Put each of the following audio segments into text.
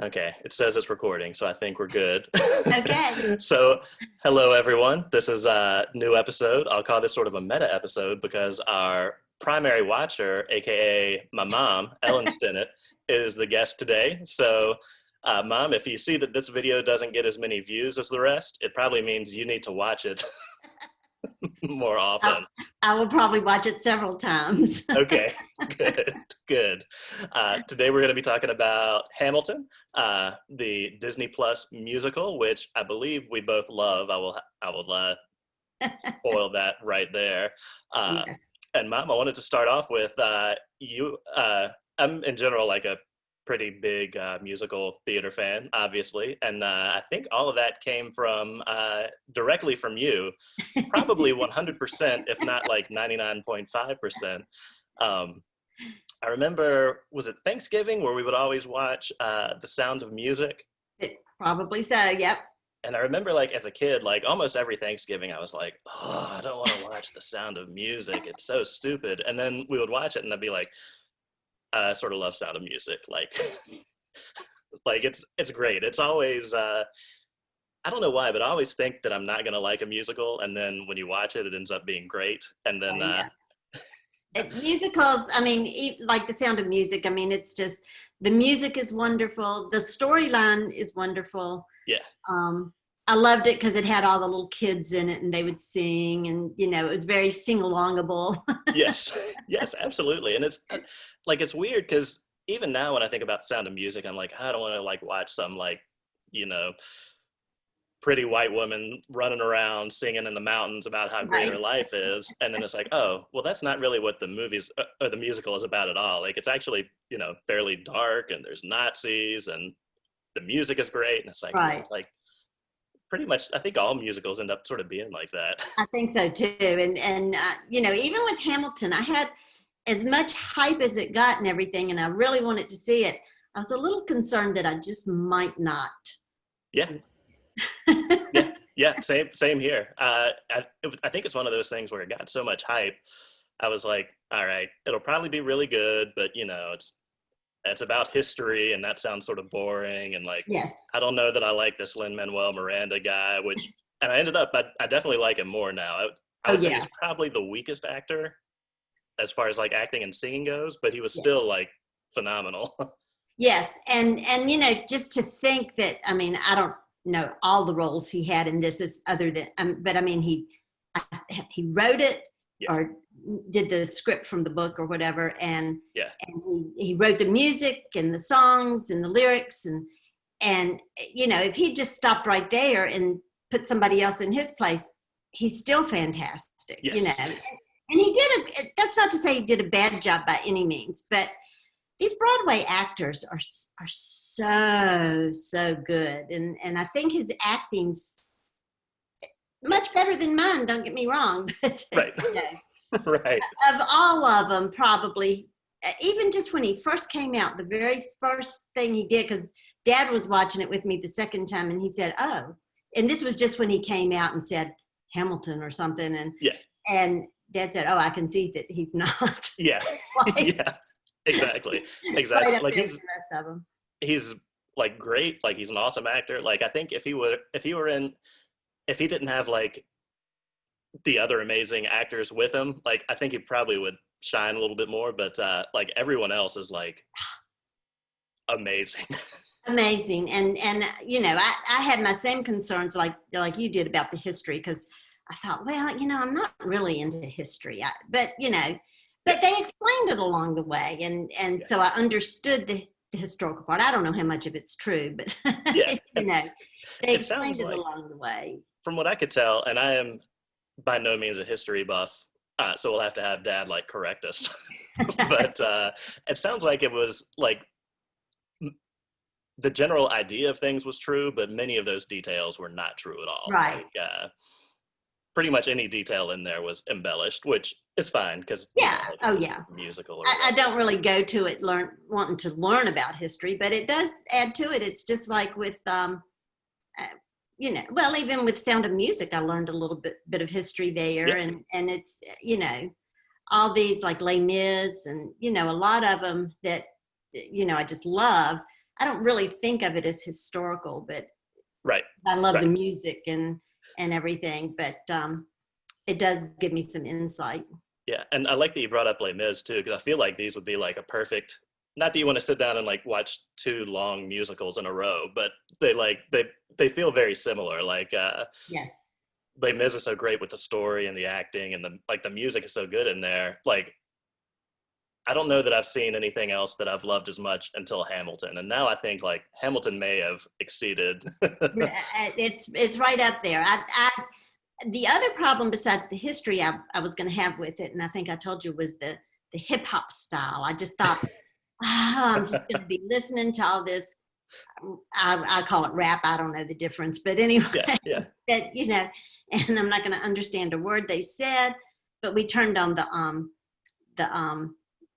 Okay, it says it's recording, so I think we're good. Okay. So, hello everyone. This is a new episode. I'll call this sort of a meta episode because our primary watcher, aka my mom, Ellen Stinnett, is the guest today. So, Mom, if you see that this video doesn't get as many views as the rest, it probably means you need to watch it more I, often. I will probably watch it several times. Okay, good, good. Today we're going to be talking about Hamilton, the Disney Plus musical, which I believe we both love. I will spoil that right there. Uh, Yes. and Mom, I wanted to start off with you. I'm in general like a pretty big musical theater fan, obviously, and I think all of that came from directly from you, probably 100%, if not like 99.5%. Um, I remember, was it Thanksgiving where we would always watch The Sound of Music? Probably so. Yep. And I remember, like, as a kid, like, almost every Thanksgiving, I was like, oh, I don't want to watch The Sound of Music. It's so stupid. And then we would watch it, and I'd be like, I sort of love Sound of Music. Like, like it's great. It's always, I don't know why, but I always think that I'm not going to like a musical. And then when you watch it, it ends up being great. And then, Oh, yeah. Musicals, I mean, like The Sound of Music, I mean, it's just, the music is wonderful. The storyline is wonderful. yeah. Um, I loved it because it had all the little kids in it and they would sing and, it was very sing-alongable. Yes, yes, absolutely. And it's like it's weird because even now when I think about Sound of Music, I'm like, I don't want to like watch some like, you know, pretty white woman running around singing in the mountains about how great Right. her life is. And then it's like, oh, well, that's not really what the or the musical is about at all. Like it's actually, fairly dark and there's Nazis and the music is great. And it's like, well, Right. like pretty much, I think all musicals end up sort of being like that. I think so too. And even with Hamilton, I had as much hype as it got and everything, and I really wanted to see it. I was a little concerned that I just might not. Yeah. Yeah, yeah, same here. I think it's one of those things where it got so much hype. I was like, all right, it'll probably be really good, but it's about history, and that sounds sort of boring. And like, Yes. I don't know that I like this Lin-Manuel Miranda guy, and I ended up, I definitely like him more now. I Oh would say yeah. he's probably the weakest actor as far as like acting and singing goes, but he was Yeah. still like phenomenal. Yes. And just to think that, I mean, I don't know all the roles he had in this is other than, but I mean, he wrote it Yeah, or did the script from the book or whatever, and yeah, he wrote the music and the songs and the lyrics, and if he just stopped right there and put somebody else in his place, he's still fantastic. yes, And he did that's not to say he did a bad job by any means, but these Broadway actors are so good, and I think his acting's much better than mine, don't get me wrong, but right, right, of all of them, probably, even just when he first came out, the very first thing he did, because Dad was watching it with me the second time, and he said, oh, and this was just when he came out and said Hamilton or something, yeah, and Dad said, oh, I can see that he's not yeah, quite yeah, exactly, right exactly. up Like there with the rest of them. he's like great. Like he's an awesome actor. Like I think if he didn't have like the other amazing actors with him, like I think he probably would shine a little bit more. But like everyone else is like amazing. Amazing. And I had my same concerns like you did about the history, because I thought, well, I'm not really into history, but Yeah, they explained it along the way, and yeah, so I understood the historical part. I don't know how much of it's true, but yeah. they It explained sounds it like, along the way. from what I could tell, and I am by no means a history buff, so we'll have to have Dad like correct us. But it sounds like it was like the general idea of things was true, but many of those details were not true at all. Right. Like pretty much any detail in there was embellished, which is fine because Yeah. like Oh it's yeah. a musical or I whatever. don't really go to it wanting to learn about history, but it does add to it. It's just like with uh, well, even with Sound of Music, I learned a little bit of history there, Yeah, and it's all these like Les Mis, and a lot of them that I just love. I don't really think of it as historical, but Right. I love the Right. music and everything. But it does give me some insight. Yeah, and I like that you brought up Les Mis too, because I feel like these would be like a perfect. Not that you want to sit down and like watch two long musicals in a row, but they feel very similar. Like Yes. Les Mis is so great with the story and the acting, and the music is so good in there. Like I don't know that I've seen anything else that I've loved as much until Hamilton, and now I think like Hamilton may have exceeded. It's right up there. The other problem besides the history I was going to have with it, and I think I told you, was the hip hop style. I just thought, I'm just going to be listening to all this. I call it rap. I don't know the difference, but anyway, Yeah, yeah, that and I'm not going to understand a word they said. But we turned on the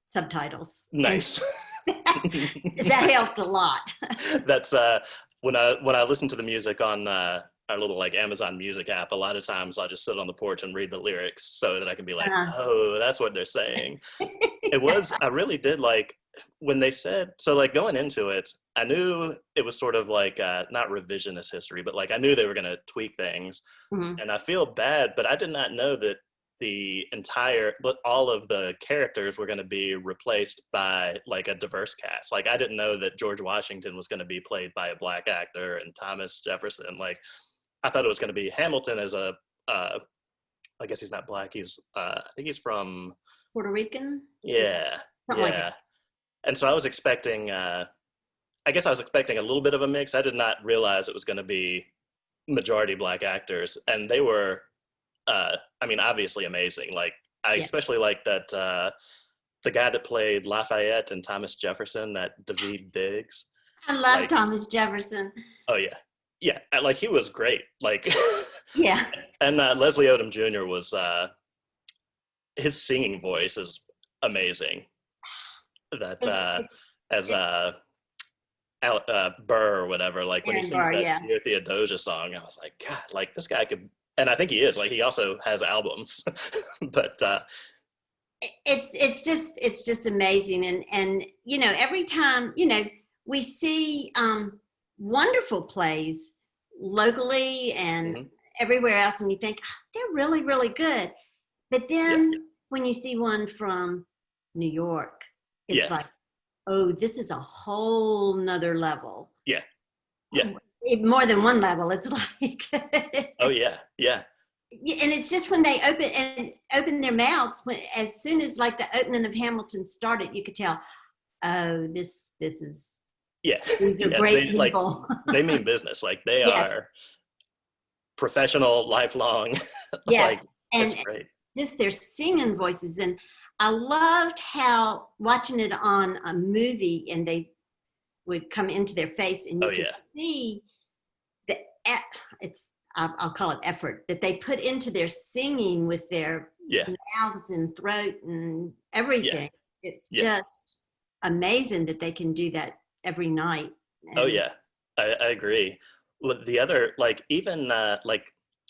subtitles, and nice. that helped a lot. That's when I listen to the music on our little like Amazon Music app. A lot of times I'll just sit on the porch and read the lyrics so that I can be like, Uh, oh, that's what they're saying. I really did like when they said, so like going into it, I knew it was sort of like not revisionist history, but like I knew they were going to tweak things. mhm. And I feel bad, but I did not know that all of the characters were going to be replaced by like a diverse cast. Like I didn't know that George Washington was going to be played by a black actor and Thomas Jefferson. Like I thought it was going to be Hamilton as I guess he's not black. I think he's from, Puerto Rican, yeah, something like that. yeah. And so I was expecting, I guess I was expecting a little bit of a mix. I did not realize it was going to be majority black actors, and they were, I mean, obviously amazing. Like I Yeah, especially like that the guy that played Lafayette and Thomas Jefferson, that David Biggs. I love Like, Thomas Jefferson. oh yeah, yeah, like he was great. Like, Yeah, and Leslie Odom Jr. was his singing voice is amazing. That it, it, as it, Burr or whatever, like when he Aaron sings Burr. that Yeah, Dear Theodosia song, I was like, God, like this guy could, and I think he is. Like he also has albums, but it's just amazing, and every time we see wonderful plays locally and mhm, everywhere else, and you think, "Ah, they're really really good," but yeah, then when you see one from New York, it's yeah, like, oh, this is a whole nother level. yeah, yeah. More than one level. It's like Oh yeah, yeah, and it's just when they open their mouths, as soon as like the opening of Hamilton started, you could tell, oh, this is yeah, these are yeah. great They like people. they mean business. Like they Yes, are professional, lifelong. yes, Like it's and great. just their singing voices. And I loved how watching it on a movie, and they would come into their face, and Oh you could yeah, see the it's I'll call it effort that they put into their singing with their yeah, mouths and throat and yeah, everything. It's yeah. just amazing that they can do that every night. Oh And yeah, I agree. With the other, like even like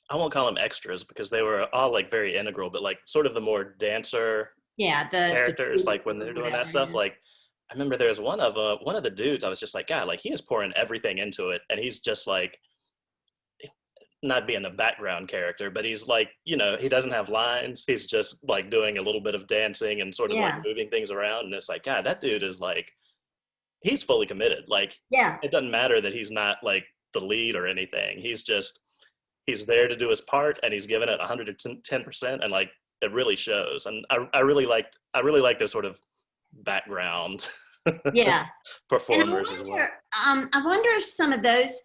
I won't call them extras because they were all like very integral, but like sort of the more dancer yeah, the characters, troops like when or they're doing that whatever. stuff. Yeah. Like I remember there was one of the dudes. I was just like, God, like he is pouring everything into it, and he's just like not being a background character, but he's like, he doesn't have lines. He's just like doing a little bit of dancing and sort of like Yeah. moving things around, and it's like, God, that dude is like he's fully committed. Like Yeah. it doesn't matter that he's not like the lead or anything. He's there to do his part and he's given it 110%, and like it really shows. And I really liked those sort of background Yeah. And performers as well. I wonder if some of those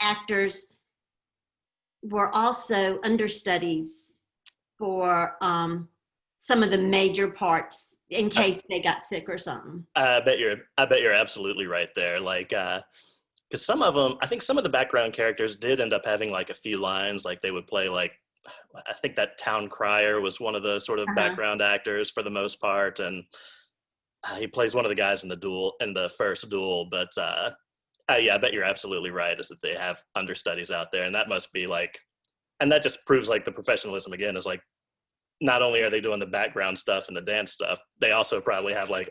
actors were also understudies for some of the major parts in I, case they got sick or something. I bet you're absolutely right there. Like, because some of them, I think some of the background characters did end up having like a few lines, like they would play like, I think that town crier was one of the sort of Uh-huh. background actors for the most part, and he plays one of the guys in the first duel. But yeah, I bet you're absolutely right. Is that they have understudies out there, and that must be like, and that just proves like the professionalism again. Is like not only are they doing the background stuff and the dance stuff, they also probably have like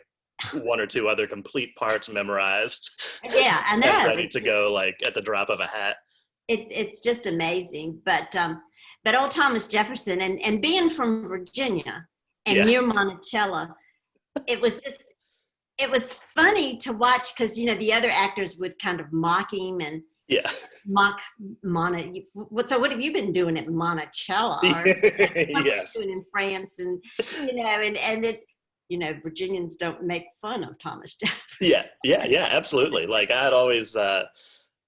one or two other complete parts memorized Yeah, I and know. ready to go like at the drop of a hat. It's just amazing. But old Thomas Jefferson, and being from Virginia and Yeah, near Monticello, it was just it was funny to watch because the other actors would kind of mock him and yeah. mock what have you been doing at Monticello, or what were you Yes. doing in France, and and it Virginians don't make fun of Thomas Yeah, Jefferson. yeah, yeah, absolutely. Like I had always,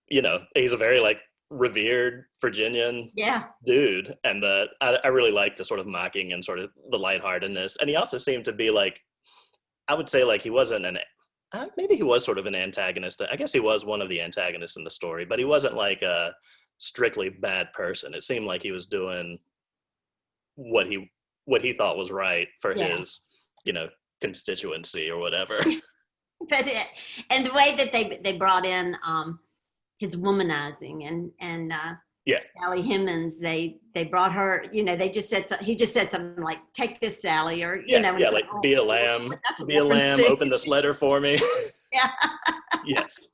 he's a very like revered Virginian Yeah, dude, and I really like the sort of mocking and sort of the lightheartedness. And he also seemed to be like, I would say like he wasn't maybe he was sort of an antagonist. I guess he was one of the antagonists in the story, but he wasn't like a strictly bad person. It seemed like he was doing what he thought was right for yeah. his, you know, constituency or whatever. But and the way that they brought in his womanizing, and Yeah, Sally Hemings, they brought her, they just said he just said something like, take this, Sally, or yeah, and yeah. it's like, Like oh, be a what lamb, that's a be a reference lamb. to. Open this letter for me. Yeah. Yes,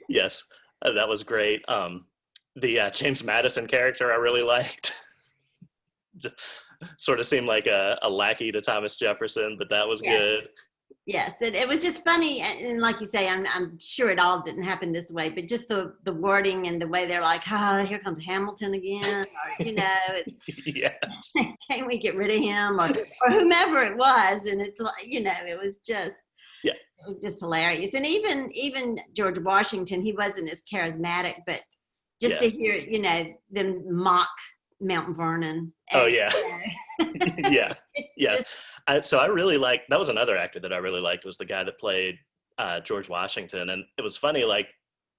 yes, that was great. The James Madison character I really liked. Sort of seemed like a lackey to Thomas Jefferson, but that was Yes. good. Yes, and it was just funny, and like you say, I'm sure it all didn't happen this way, but just the wording and the way they're like, here comes Hamilton again, or it's Yeah, can't we get rid of him, or whomever it was, and it's like yeah, it was just hilarious, and even George Washington, he wasn't as charismatic, but just yeah. to hear them mock Mount Vernon, Oh and yeah, yeah, it's yeah. just So I really like that was another actor that I really liked was the guy that played George Washington, and it was funny. Like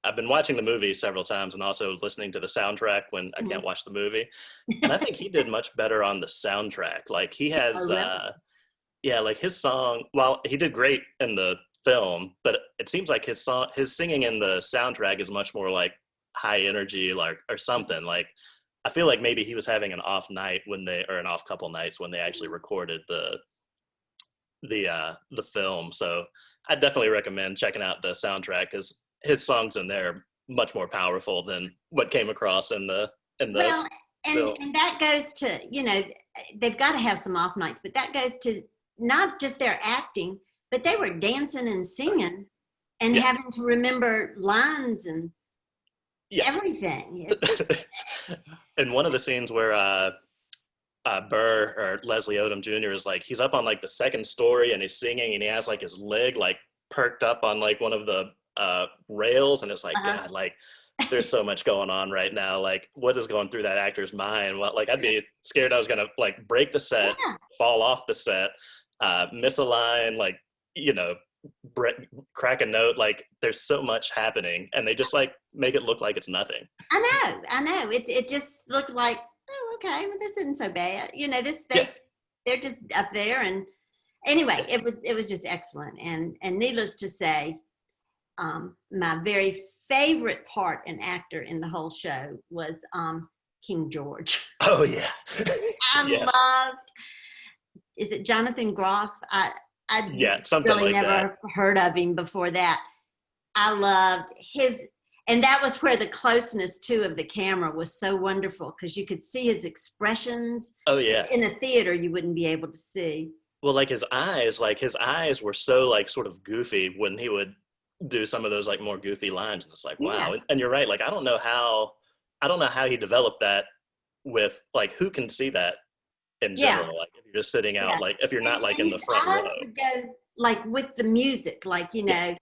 I've been watching the movie several times and also listening to the soundtrack when I can't watch the movie, and I think he did much better on the soundtrack. Like he oh has, really, yeah, like his song. Well, he did great in the film, but it seems like his singing in the soundtrack is much more like high energy, like or something. Like I feel like maybe he was having an off night or an off couple nights when they actually recorded the film. So I definitely recommend checking out the soundtrack because his songs in there are much more powerful than what came across in the well, film. and that goes to they've got to have some off nights, but that goes to not just their acting, but they were dancing and singing and Yeah, having to remember lines and yeah. everything. It's In one of the scenes where Burr or Leslie Odom Jr. is like he's up on like the second story and he's singing and he has like his leg like perked up on like one of the rails and it's like uh-huh. God, like there's so much going on right now. Like what is going through that actor's mind? Well, like I'd be scared I was gonna like break the set, Yeah, fall off the set, miss a line, like you know, crack a note. Like there's so much happening, and they just like make it look like it's nothing. I know. It just looked like, oh, okay, well, this isn't so bad. Yeah. They're just up there, and anyway, it was just excellent. And needless to say, my very favorite part and actor in the whole show was King George. Oh yeah. I Yes. loved. Is it Jonathan Groff? I Yeah, something really like that. never heard of him before that. I loved his, and that was where the closeness too of the camera was so wonderful because you could see his expressions Oh that yeah. in a theater you wouldn't be able to see. Well, like his eyes were so like sort of goofy when he would do some of those like more goofy lines, and it's like Yeah, wow. And you're right. Like I don't know how he developed that with like who can see that in yeah, general. Like if you're just sitting out, yeah. like if you're not like And in the his front row. eyes would go like with the music, like Yeah.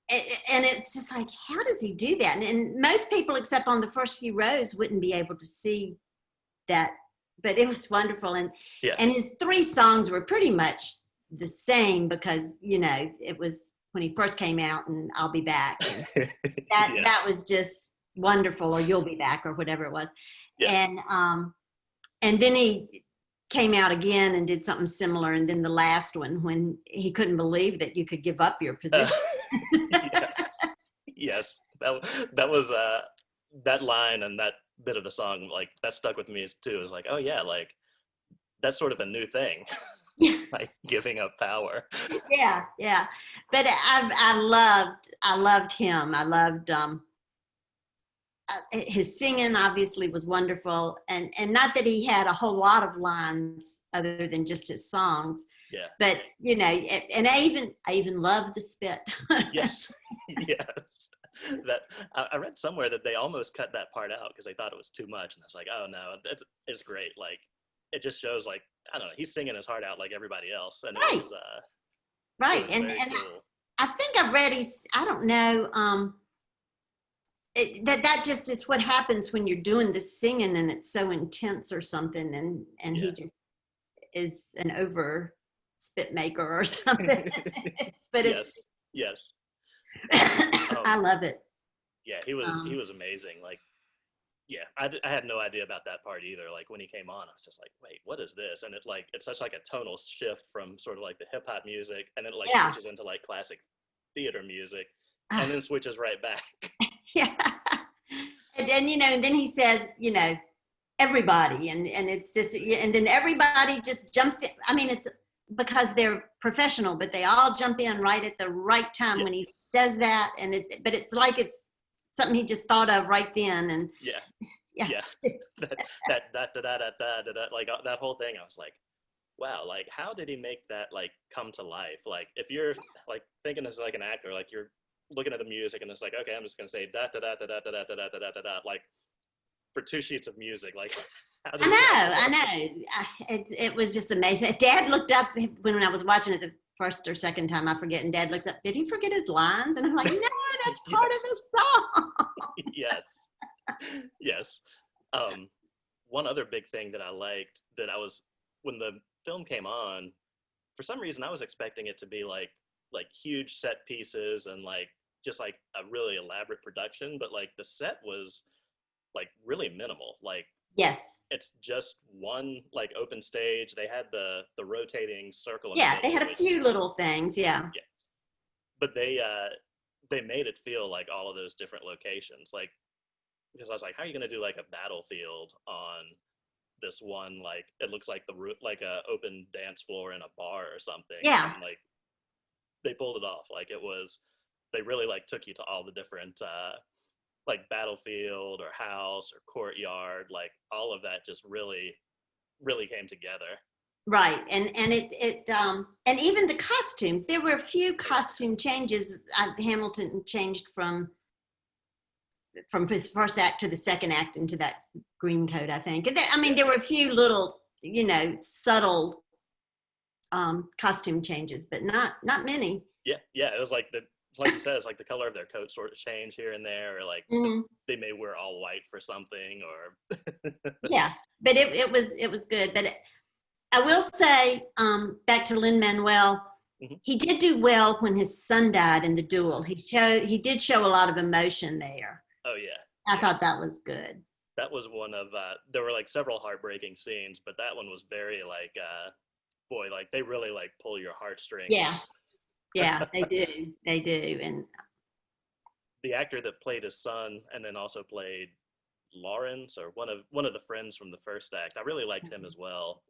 and it's just like, how does he do that? And most people, except on the first few rows, wouldn't be able to see that. But it was wonderful, Yeah. and his three songs were pretty much the same because it was when he first came out, and I'll be back, and that Yeah. that was just wonderful, or you'll be back, or whatever it was, Yeah. and then he came out again and did something similar, and then the last one when he couldn't believe that you could give up your Uh, position. yes. Yes. That was that line and that bit of the song like that stuck with me too. Is like, oh yeah, like that's sort of a new thing. Yeah, like giving up power. yeah, yeah. But I loved him. I loved his singing. Obviously, was wonderful, and not that he had a whole lot of lines other than just his songs, Yeah. but and I even loved the spit. Yes. Yes. That I read somewhere that they almost cut that part out because they thought it was too much, and I was like, oh no, it's great. Like it just shows like I don't know, he's singing his heart out like everybody else, and Right, it right, was and very cool. I think I read he's. I don't know. That just is what happens when you're doing this singing and it's so intense or something, and he Yeah. just is an over spit maker or something. But it's Yes. Yes. I Um. love it. Yeah. He Um, was amazing. Like yeah, I had no idea about that part either. Like when he came on, I was just like, wait, what is this? And it's such like a tonal shift from sort of like the hip hop music, and then it like yeah, switches into like classic theater music, and Ah, then switches right back. yeah. And then and then he says, everybody, and it's just, and then everybody just jumps in. I mean, it's because they're professional, but they all jump in right at the right time Yeah, when he says that, but it's like it's something he just thought of right then, and yeah, yeah. yeah. That like that whole thing. I was like, wow, like how did he make that like come to life? Like if you're like thinking as like an actor, like you're looking at the music and it's like, okay, I'm just gonna say da da da da da da da da da da da da like for 2 sheets of music. Like how does that I work? know. It was just amazing. Dad looked up when I was watching it the first or second time, I forget, and Dad looks up, did he forget his lines? And I'm like, no, that's part of Yes, his song. yes, yes. Um, One other big thing that I liked that I was when the film came on, for some reason I was expecting it to be like huge set pieces and like just like a really elaborate production, but like the set was like really minimal. Like Yes. it's just one like open stage. They had the rotating circle in the Yeah, they middle, had a which few little things. Yeah. yeah, but they made it feel like all of those different locations. Like because I was like, how are you gonna do like a battlefield on this one like it looks like like a open dance floor in a bar or something, Yeah. and like they pulled it off. Like it was they really like took you to all the different like battlefield or house or courtyard, like all of that just really came together. Right. And and even the costumes, there were a few Oh yeah, costume changes. Hamilton changed from his first act to the second act into that green coat, I think. And I mean, yeah, there were a few little, subtle costume changes, but not many. yeah, yeah. It was like the like you said, it's like the color of their coat sort of change here and there, or like Mhm. they may wear all white for something, or Yeah, but it was good. But I will say, back to Lin Manuel, Mhm. he did do well when his son died in the duel. He did show a lot of emotion there. Oh yeah, I yeah. thought that was good. That was one of there were like several heartbreaking scenes, but that one was very like boy, like they really like pull your Yeah, heartstrings. yeah, they do, they do, and The actor that played his son and then also played Lawrence or one of the friends from the first act, I really liked him as well.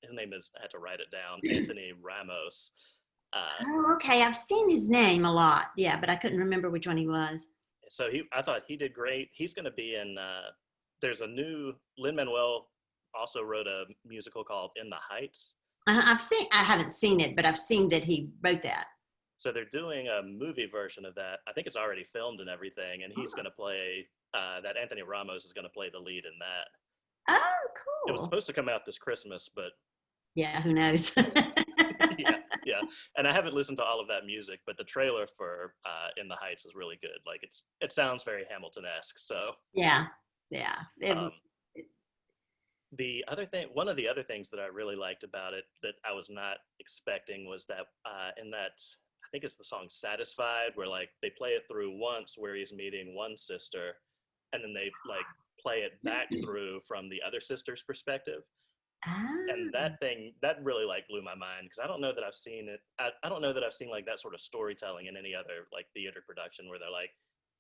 His name is I had to write it down, Anthony Ramos. Uh, oh, okay, I've seen his name a lot. Yeah, but I couldn't remember which one he was. so I thought he did great. He's going to be in. There's a new Lin Manuel also wrote a musical called In the Heights. I haven't seen it, but I've seen that he wrote that. So they're doing a movie version of that. I think it's already filmed and everything, and he's going to play that. Anthony Ramos is going to play the lead in that. Oh, It was cool. supposed to come out this Christmas, but Yeah, who knows? yeah, yeah. And I haven't listened to all of that music, but the trailer for In the Heights is really good. Like it sounds very Hamilton-esque. So Yeah, yeah. um, the other thing, one of the other things that I really liked about it that I was not expecting was that in that I think it's the song "Satisfied," where like they play it through once where he's meeting one sister, and then they like play it back through from the other sister's perspective. And Ah, that thing that really like blew my mind because I don't know that I've seen it. I don't know that I've seen like that sort of storytelling in any other like theater production where they're like,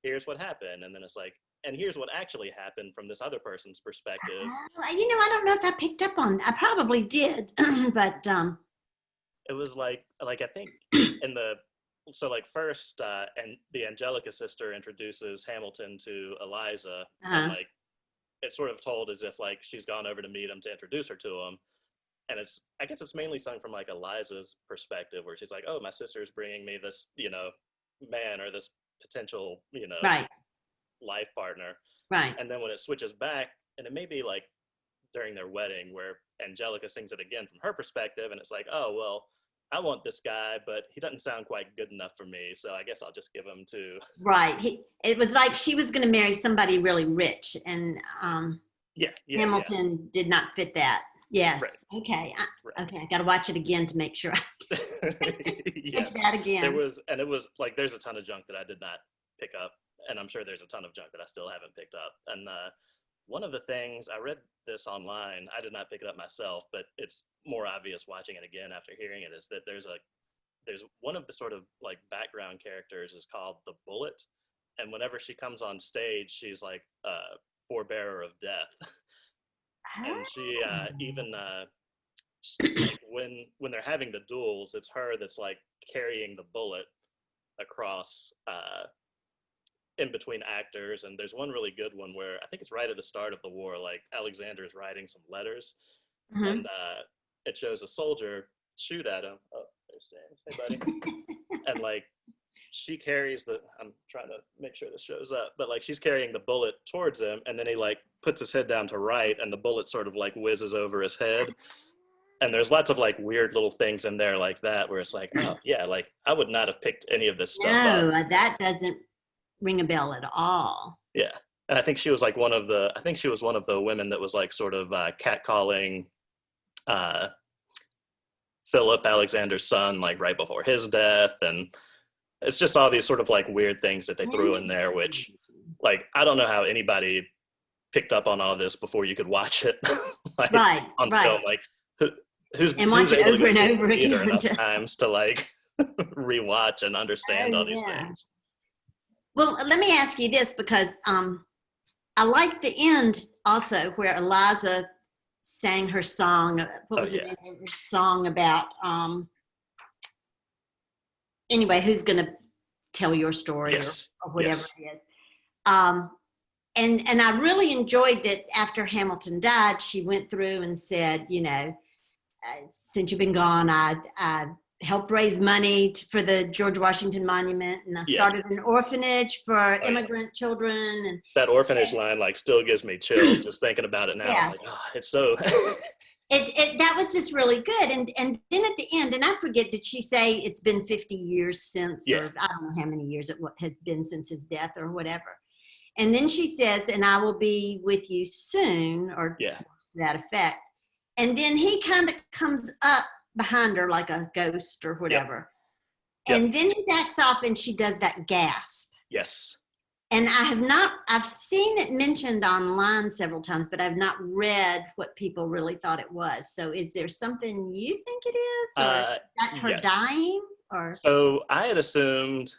here's what happened, and then it's like, and here's what actually happened from this other person's perspective. I don't know if I picked up on. I probably did, but it was like I think in the so like first and the Angelica sister introduces Hamilton to Eliza, and Uh-huh. like it's sort of told as if like she's gone over to meet him to introduce her to him, and it's I guess it's mainly sung from like Eliza's perspective, where she's like, oh, my sister's bringing me this, man, or this potential, Right. life partner. Right. And then when it switches back, and it may be like during their wedding, where Angelica sings it again from her perspective, and it's like, oh well, I want this guy, but he doesn't sound quite good enough for me, so I guess I'll just give him to. Right. It was like she was going to marry somebody really rich, and Yeah, yeah, yeah. Hamilton did not fit that. Right, Yes. Okay. right. Okay. I got to watch it again to make sure I catch Yes, that there again. was, and it was like there's a ton of junk that I did not pick up, and I'm sure there's a ton of junk that I still haven't picked up. And one of the things I read this online, I did not pick it up myself, but it's more obvious watching it again after hearing it, is that there's one of the sort of like background characters is called the Bullet, and whenever she comes on stage, she's like a forebearer of death, and she even like when they're having the duels, it's her that's like carrying the bullet across in between actors. And there's one really good one where I think it's right at the start of the war, like Alexander's writing some letters, Mhm. and it shows a soldier shoot at him. Oh, there's James. Hey, buddy. And like she carries the, I'm trying to make sure this shows up, but like she's carrying the bullet towards him, and then he like puts his head down to right, and the bullet sort of like whizzes over his head. And there's lots of like weird little things in there like that, where it's like, oh yeah, like I would not have picked any of this stuff up. No, that doesn't ring a bell at all. Yeah. And I think she was like I think she was one of the women that was like sort of catcalling uh, Philip, Alexander's son, like right before his death. And it's just all these sort of like weird things that they threw in there, which like, I don't know how anybody picked up on all this before you could watch it like Right, on film. right. Like And who's watch it able to over go and see it in over the theater again. enough times to like rewatch and Oh understand all these yeah. things? Well, let me ask you this because I like the end also where Eliza sang her song. What Oh was the yeah. name of her song about? Anyway, who's going to tell your story Yes. or whatever Yes. it is? Um, and I really enjoyed that after Hamilton died, she went through and said, since you've been gone, I helped raise money for the George Washington Monument, and I Yeah. started an orphanage for Oh yeah. immigrant children. That orphanage line like still gives me chills just thinking about it now. It's Yeah, like, oh, it's so. that was just really good. And then at the end, and I forget, did she say it's been 50 years since, Yeah. or I don't know how many years it has been since his death or whatever. And then she says, and I will be with you soon, or Yeah. to that effect. And then he kind of comes up behind her like a ghost or Yep. whatever. Yep. And then he backs off and she does that gasp. Yes. And I've seen it mentioned online several times, but I've not read what people really thought it was. So is there something you think it is, or is that her Yes. dying, or? So I had assumed.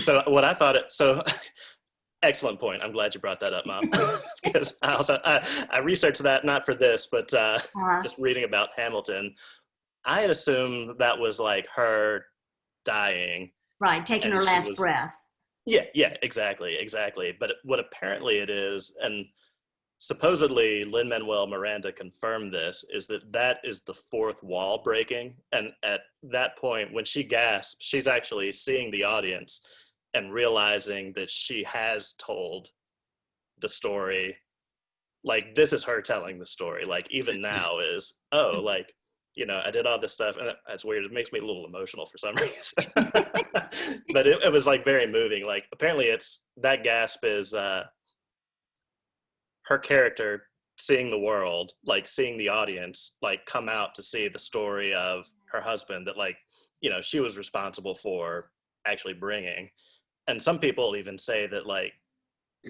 So what I thought it. So excellent point. I'm glad you brought that up, Mom. Because I researched that not for this, but Uh, just reading about Hamilton. I had assumed that was like her dying, right, taking her and she last was. breath. Yeah, yeah, exactly, exactly. But what apparently it is, and supposedly Lin-Manuel Miranda confirmed this, is that is the fourth wall breaking. And at that point, when she gasps, she's actually seeing the audience and realizing that she has told the story. Like, this is her telling the story. Like, even now is, oh, like, I did all this stuff, and that's weird. It makes me a little emotional for some reason. But it was like very moving. Like, apparently it's that gasp is her character seeing the world, like seeing the audience, like come out to see the story of her husband that like, she was responsible for actually bringing. And some people even say that like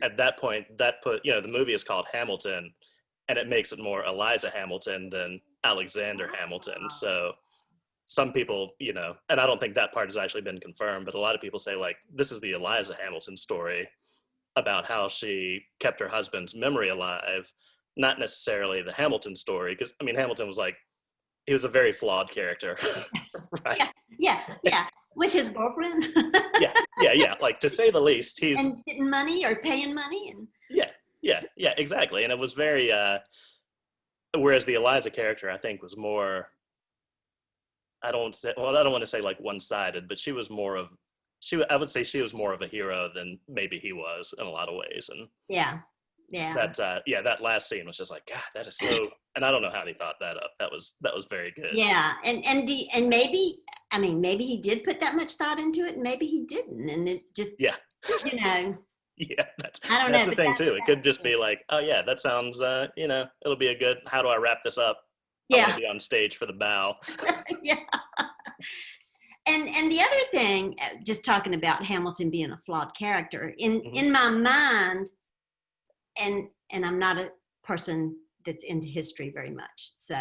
at that point that put, the movie is called Hamilton, and it makes it more Eliza Hamilton than Alexander Hamilton. So some people, and I don't think that part has actually been confirmed, but a lot of people say like this is the Eliza Hamilton story about how she kept her husband's memory alive, not necessarily the Hamilton story. Because I mean, Hamilton was like he was a very flawed character, right? Yeah. With his girlfriend. Yeah. Like, to say the least, he's And getting money or paying money. And yeah, exactly. And it was very whereas the Eliza character, I think, was more, I don't say, well, I don't want to say like one-sided, but she was more of, I would say she was more of a hero than maybe he was in a lot of ways. And yeah. that last scene was just like, God, that is so, and I don't know how he thought that up. That was very good. Yeah. And maybe, I mean, maybe he did put that much thought into it, and maybe he didn't. And it just, Yeah. you know, Yeah, I don't that's know. the But thing too. It could just be like, oh yeah, that sounds, it'll be a good. How do I wrap this up? I want yeah. to be on stage for the bow. Yeah. And the other thing, just talking about Hamilton being a flawed character, in my mind, and I'm not a person that's into history very much, so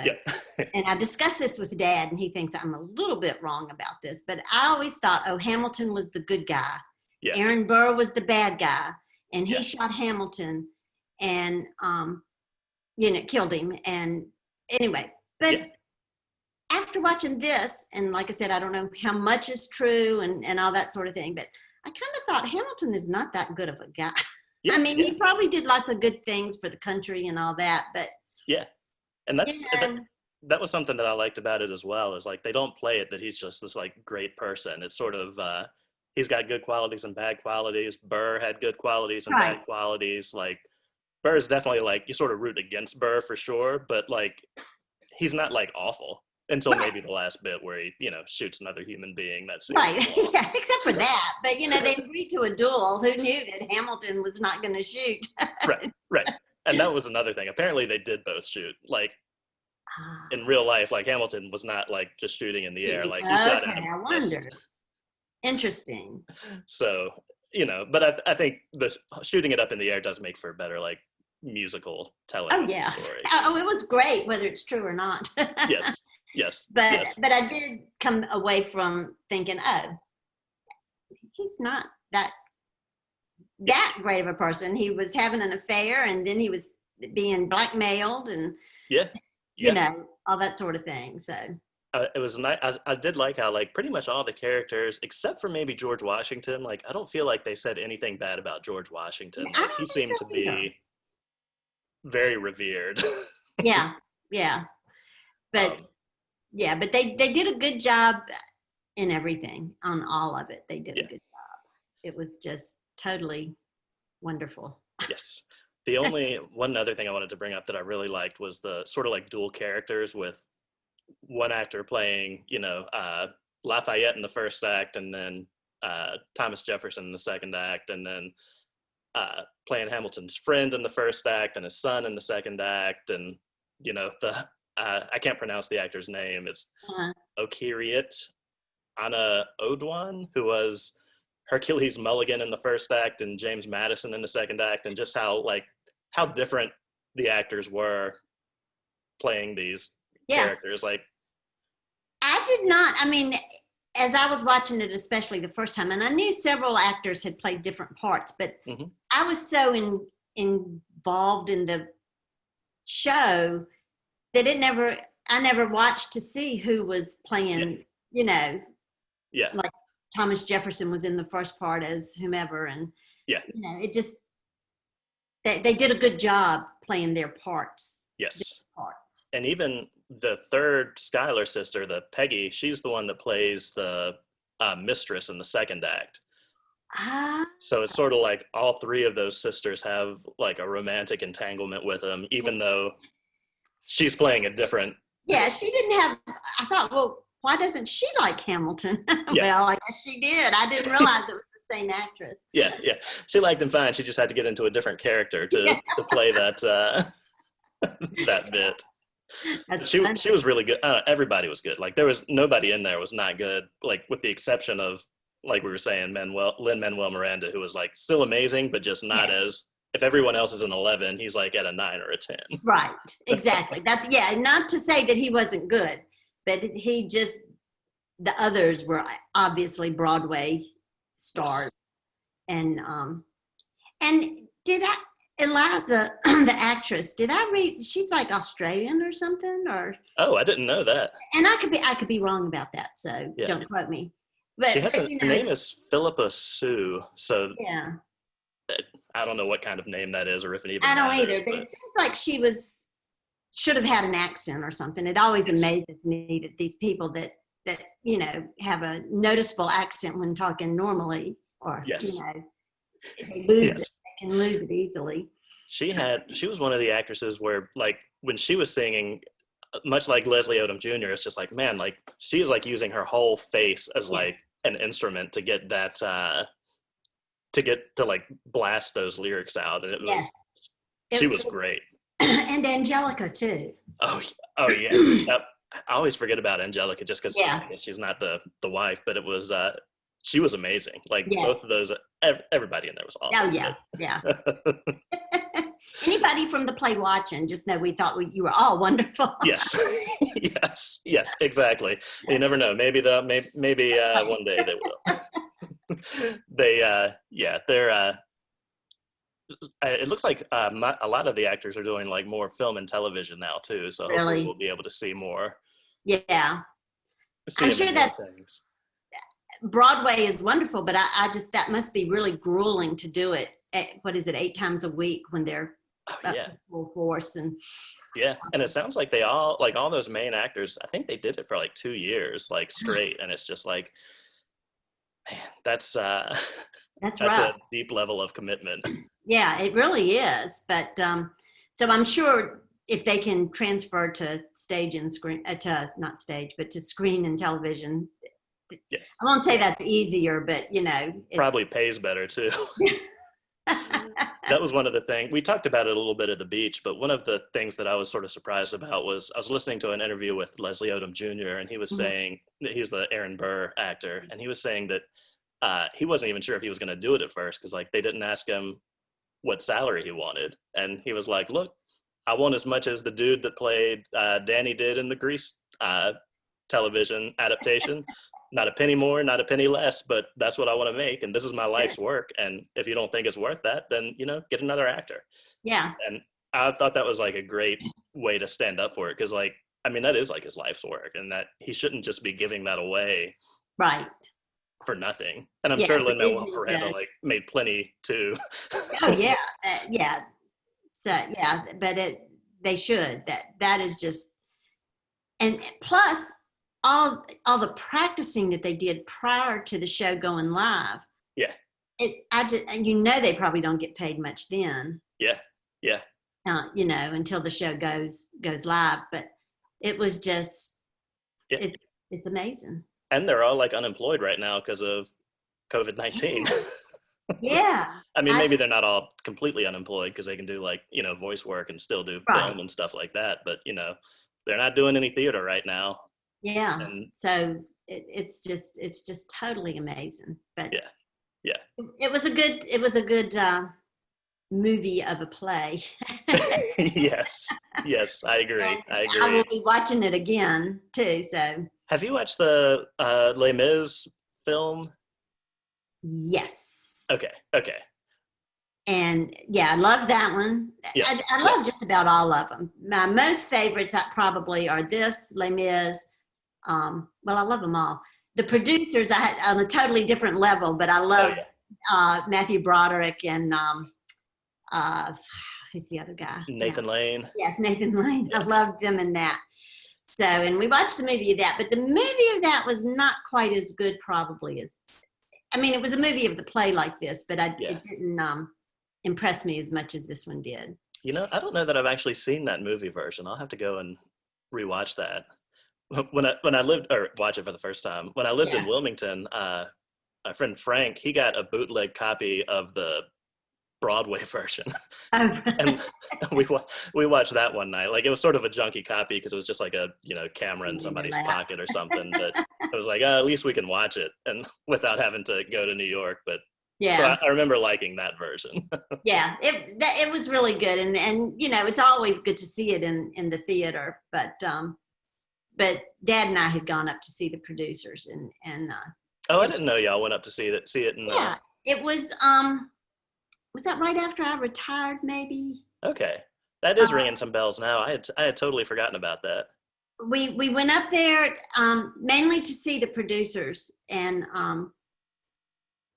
and I discussed this with Dad, and he thinks I'm a little bit wrong about this, but I always thought, oh, Hamilton was the good guy, Aaron Burr was the bad guy, and he shot Hamilton, and killed him, and anyway, but after watching this, and like I said, I don't know how much is true and all that sort of thing, but I kind of thought Hamilton is not that good of a guy. I mean, he probably did lots of good things for the country and all that, but and that was something that I liked about it as well. Is like, they don't play it that he's just this like great person. It's sort of he's got good qualities and bad qualities. Burr had good qualities and bad qualities. Like, Burr is definitely like, you sort of root against Burr for sure, but like, he's not like awful. Until maybe the last bit where he, shoots another human being. That's yeah, except for that. But they agreed to a duel. Who knew that Hamilton was not going to shoot? right. And that was another thing. Apparently, they did both shoot. Like, in real life, like, Hamilton was not like just shooting in the air. Like, he shot at him. I wonder. Interesting. So, but I think the shooting it up in the air does make for better like musical telling. Oh yeah. Oh, it was great, whether it's true or not. Yes. But I did come away from thinking, oh, he's not that great of a person. He was having an affair, and then he was being blackmailed, and all that sort of thing. So it was nice. I did like how like pretty much all the characters, except for maybe George Washington, like I don't feel like they said anything bad about George Washington. Like, he seemed to be very revered. Yeah. But but they did a good job in everything, on all of it. They did a good job. It was just totally wonderful. Yes. The only one other thing I wanted to bring up that I really liked was the sort of like dual characters, with one actor playing, Lafayette in the first act, and then Thomas Jefferson in the second act, and then playing Hamilton's friend in the first act and his son in the second act, and I can't pronounce the actor's name. It's Okiriet Anna Odwan, who was Hercules Mulligan in the first act and James Madison in the second act, and just how different the actors were playing these characters. Like, I did not. I mean, as I was watching it, especially the first time, and I knew several actors had played different parts, but I was so involved in the show that I never watched to see who was playing, like Thomas Jefferson was in the first part as whomever, and it just, they did a good job playing their parts. Yes. And even the third Schuyler sister, the Peggy, she's the one that plays the mistress in the second act. So it's sort of like all three of those sisters have like a romantic entanglement with him, even though she's playing a different. Yeah, she didn't have. I thought, well, why doesn't she like Hamilton? Well, I guess she did. I didn't realize it was the same actress. Yeah. She liked him fine. She just had to get into a different character to play that that bit. She was really good. Everybody was good. Like, there was nobody in there was not good. Like, with the exception of, like we were saying, Lin-Manuel Miranda, who was like still amazing, but just not as. If everyone else is an 11, he's like at a 9 or a 10. Right, exactly. Not to say that he wasn't good, but the others were obviously Broadway stars. And Eliza, the actress, did I read? She's like Australian or something, or Oh, I didn't know that. and I could be wrong about that, so Yeah. don't quote me. She But had you her know, name is Philippa Sue, so yeah, I don't know what kind of name that is or if it even I don't either. matters, But but it seems like she should have had an accent or something. It always yes. amazes me that these people that have a noticeable accent when talking normally, or Yes. they lose it. Yes. They can lose it easily. She was one of the actresses where like when she was singing, much like Leslie Odom Jr., it's just like, man, like she is like using her whole face as Yes, like an instrument to get that to get to like blast those lyrics out. And yes. she was great. And Angelica too. Oh, oh yeah. Yep. I always forget about Angelica just because Yeah. I guess she's not the wife, but it was she was amazing. Like Yes. both of those, everybody in there was Oh awesome. yeah. Yeah. Anybody from the play watching, just know we thought you were all wonderful. Yes, yes, yes, exactly. You never know. Maybe one day they will. Yeah, they're. It looks like a lot of the actors are doing like more film and television now too. So hopefully Really. we'll be able to see more. Yeah. See I'm them sure in more that things. Broadway is wonderful, but I just, that must be really grueling to do it. What is it, 8 times a week when they're Oh up yeah, to full force? And yeah. And it sounds like they all those main actors. I think they did it for like 2 years, like straight. And it's just like, man, that's that's that's a rough. deep level of commitment. Yeah, it really is. But so I'm sure if they can transfer to stage and screen, to not stage, but to screen and television, Yeah, I won't say that's easier, but it's probably pays better too. That was one of the things we talked about it a little bit at the beach, but one of the things that I was sort of surprised about was I was listening to an interview with Leslie Odom Jr. and he was Mhm. saying that he's the Aaron Burr actor, and he was saying that he wasn't even sure if he was going to do it at first because like they didn't ask him what salary he wanted, and he was like, "Look, I want as much as the dude that played Danny did in the Grease television adaptation. Not a penny more, not a penny less, but that's what I want to make, and this is my life's work. And if you don't think it's worth that, then get another actor." Yeah, And I thought that was like a great way to stand up for it because, like, I mean, that is like his life's work, and that he shouldn't just be giving that away right. for nothing. And I'm Yeah, sure for Lin Manuel Disney Miranda to, like made plenty too. oh yeah, yeah. So yeah, but they should. That is just, and plus all the practicing that they did prior to the show going live. Yeah, I just, and they probably don't get paid much then. yeah, yeah, Until the show goes live. But it was just, yeah. it's amazing. And they're all like unemployed right now because of COVID-19. Yeah, yeah. I mean, I maybe just they're not all completely unemployed because they can do like, voice work and still do right. film and stuff like that. But, they're not doing any theater right now. Yeah. And So it's just totally amazing. But yeah, yeah. it was a good movie of a play. Yes, yes, I agree. And I I will agree. be watching it again too. So Have you watched the Les Mis film? yes. Okay, okay. And yeah, I love that one. Yeah, I yeah, love just about all of them. My most favorites probably are this, Les Mis. Well, I love them all. The producers I had on a totally different level, but I oh love yeah. Matthew Broderick and uh, who's the other guy? Nathan Lane. Yes, Nathan Lane. I Yeah, loved them in that. So, and we watched the movie of that, but the movie of that was not quite as good, probably as. I mean, it was a movie of the play like this, but yeah. it didn't impress me as much as this one did. I don't know that I've actually seen that movie version. I'll have to go and rewatch that. When I lived or watch it for the first time. When I lived Yeah. in Wilmington, my friend Frank, he got a bootleg copy of the Broadway version, Oh, and we watched that one night. Like it was sort of a junky copy because it was just like a camera in somebody's pocket or something. But it was like at least we can watch it and without having to go to New York. But so yeah, I remember liking that version. yeah. It was really good, and it's always good to see it in the theater. But Dad and I had gone up to see the producers, and Oh, I it, didn't know y'all went up to see it in yeah, it was was that right after I retired, maybe? Okay, that is ringing some bells now. I had totally forgotten about that. We went up there mainly to see the producers, and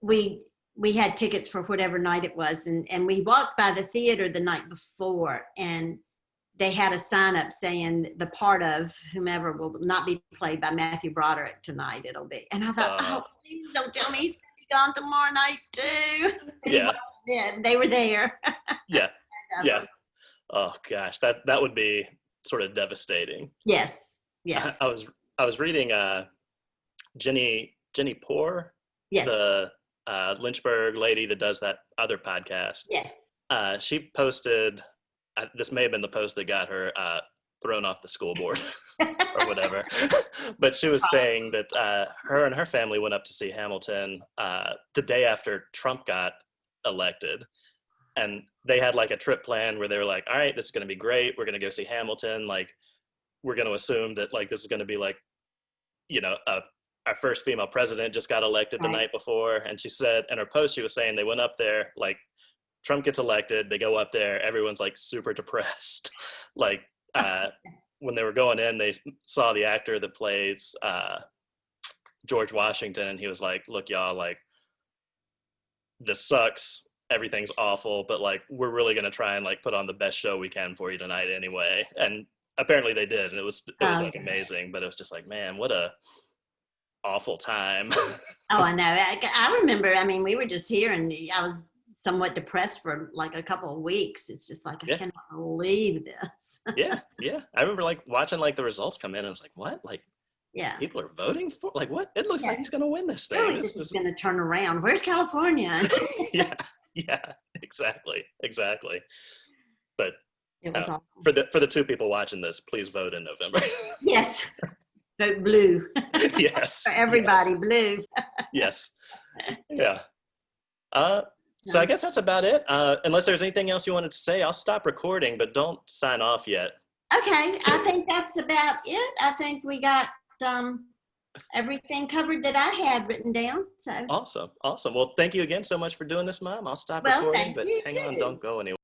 we we had tickets for whatever night it was, and we walked by the theater the night before, and they had a sign up saying the part of whomever will not be played by Matthew Broderick tonight. It'll be, and I thought, Uh, oh, please don't tell me he's gonna be gone tomorrow night too. And he yeah, wasn't dead. They were there. yeah, yeah. Oh gosh, that would be sort of devastating. Yes, I, yes, I was I was reading Jenny Poor, yes, the Lynchburg lady that does that other podcast. yes. She posted, this may have been the post that got her thrown off the school board or whatever. But she was saying that her and her family went up to see Hamilton the day after Trump got elected. And they had like a trip plan where they were like, all right, this is going to be great. We're going to go see Hamilton. Like, we're going to assume that like this is going to be like, you know, our first female president just got elected the Right. night before. And she said in her post, she was saying they went up there, like, Trump gets elected, they go up there, everyone's like super depressed. Like, when they were going in, they saw the actor that plays George Washington, and he was like, look, y'all, like, this sucks. Everything's awful, but like, we're really going to try and like put on the best show we can for you tonight anyway. And apparently they did. And it was like amazing, but it was just like, man, what a awful time. Oh, I know. I remember. I mean, we were just here, and I was somewhat depressed for like a couple of weeks. It's just like I Yeah. cannot believe this. Yeah. Yeah. I remember like watching like the results come in, and it's like, what? Like, Yeah. people are voting for, like, what? It looks Yeah. like he's going to win this thing. Surely this is going to turn around. Where's California? Yeah. Yeah. Exactly. But It was awesome. for the two people watching this, please vote in November. Yes. Vote blue. Yes. For everybody, blue. Yes. Yeah. So I guess that's about it. Unless there's anything else you wanted to say, I'll stop recording, but don't sign off yet. Okay, I think that's about it. I think we got everything covered that I had written down. So Awesome. Well, thank you again so much for doing this, Mom. I'll stop well, recording, thank but you hang on, too. don't go anywhere.